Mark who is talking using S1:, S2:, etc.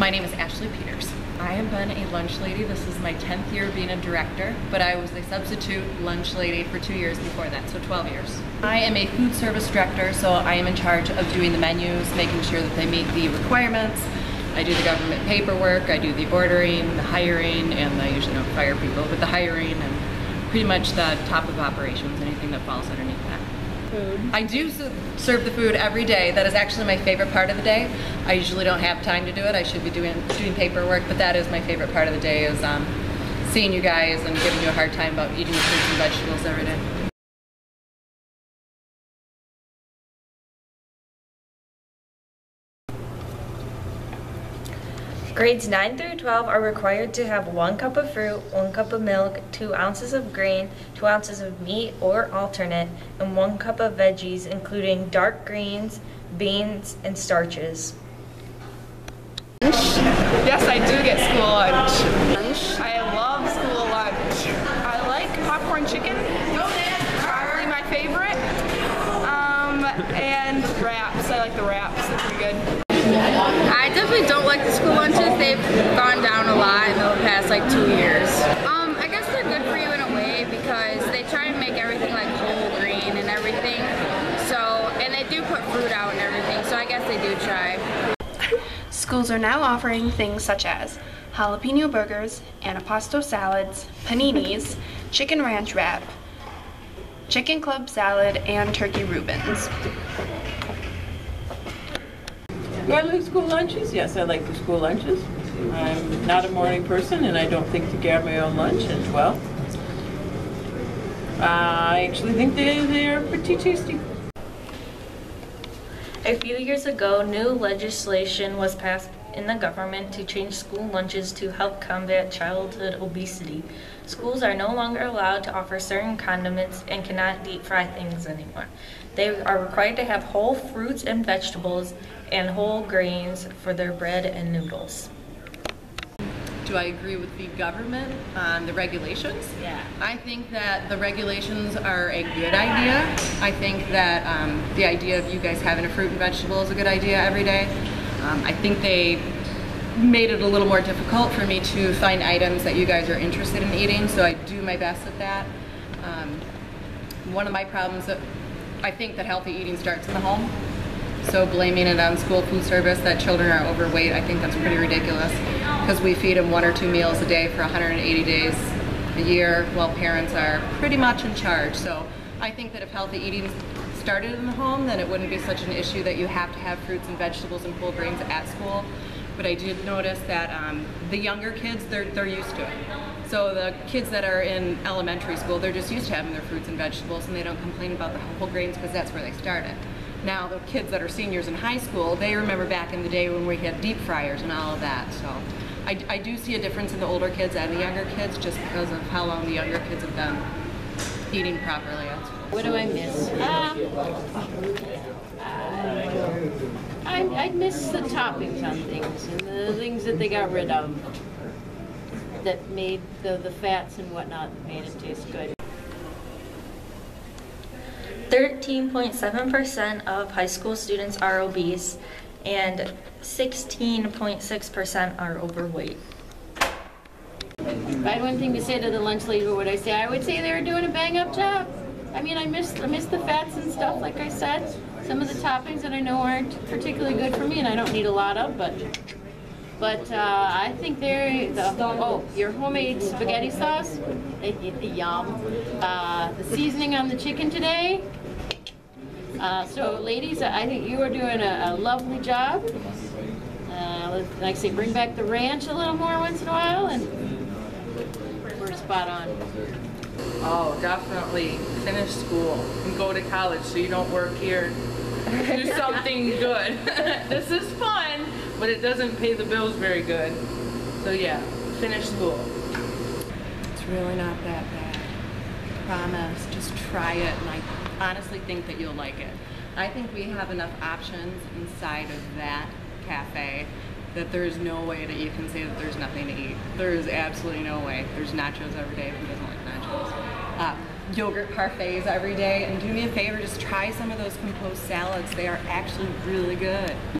S1: My name is Ashley Peters. I have been a lunch lady. This is my 10th year being a director, but I was a substitute lunch lady for 2 years before that, so 12 years. I am a food service director, so I am in charge of doing the menus, making sure that they meet the requirements. I do the government paperwork, I do the ordering, the hiring, and I usually don't fire people, but the hiring and pretty much the top of operations, anything that falls underneath that.
S2: Food.
S1: I do serve the food every day. That is actually my favorite part of the day. I usually don't have time to do it. I should be doing paperwork, but that is my favorite part of the day, is seeing you guys and giving you a hard time about eating your fruits and vegetables every day.
S3: Grades 9 through 12 are required to have 1 cup of fruit, 1 cup of milk, 2 ounces of grain, 2 ounces of meat or alternate, and 1 cup of veggies, including dark greens, beans, and starches.
S2: Yes, I do get school lunch. I love school lunch. I like popcorn chicken, probably my favorite, and wraps. I like the wraps, they're pretty good.
S4: I definitely don't like the school lunches. They've gone down a lot in the past 2 years. I guess they're good for you in a way because they try and make everything like whole grain and everything. So, and they do put fruit out and everything, so I guess they do try.
S5: Schools are now offering things such as jalapeno burgers, antipasto salads, paninis, chicken ranch wrap, chicken club salad, and turkey Reubens.
S6: Do I like school lunches? Yes, I like the school lunches. I'm not a morning person and I don't think to grab my own lunch, and well, I actually think they're pretty tasty.
S3: A few years ago, new legislation was passed in the government to change school lunches to help combat childhood obesity. Schools are no longer allowed to offer certain condiments and cannot deep fry things anymore. They are required to have whole fruits and vegetables and whole grains for their bread and noodles.
S1: Do I agree with the government on the regulations? Yeah. I think that the regulations are a good idea. I think that the idea of you guys having a fruit and vegetable is a good idea every day. I think they made it a little more difficult for me to find items that you guys are interested in eating, so I do my best at that. One of my problems, I think that healthy eating starts in the home. So blaming it on school food service that children are overweight, I think that's pretty ridiculous, because we feed them 1 or 2 meals a day for 180 days a year while parents are pretty much in charge. So I think that if healthy eating started in the home, then it wouldn't be such an issue that you have to have fruits and vegetables and whole grains at school. But I did notice that the younger kids, they're used to it. So the kids that are in elementary school, they're just used to having their fruits and vegetables, and they don't complain about the whole grains because that's where they started. Now the kids that are seniors in high school, they remember back in the day when we had deep fryers and all of that. So I do see a difference in the older kids and the younger kids just because of how long the younger kids have been eating properly at school.
S7: What do I miss? I miss the toppings on things and the things that they got rid of that made the fats and whatnot that made it taste good.
S3: 13.7% of high school students are obese and 16.6% are overweight.
S7: If I had one thing to say to the lunch lady, what would I say? I would say they were doing a bang-up job. I mean, I miss the fats and stuff, like I said. Some of the toppings that I know aren't particularly good for me, and I don't need a lot of, but I think your homemade spaghetti sauce, yum. The seasoning on the chicken today. So ladies, I think you are doing a lovely job. Like I say, bring back the ranch a little more once in a while, and we're spot on.
S2: Oh, definitely finish school and go to college so you don't work here. Do something good. This is fun, but it doesn't pay the bills very good. So yeah, finish school.
S1: It's really not that bad. Promise, just try it, and I honestly think that you'll like it. I think we have enough options inside of that cafe that there's no way that you can say that there's nothing to eat. There is absolutely no way. There's nachos every day. Who doesn't like nachos? Yogurt parfaits every day. And do me a favor, just try some of those composed salads. They are actually really good.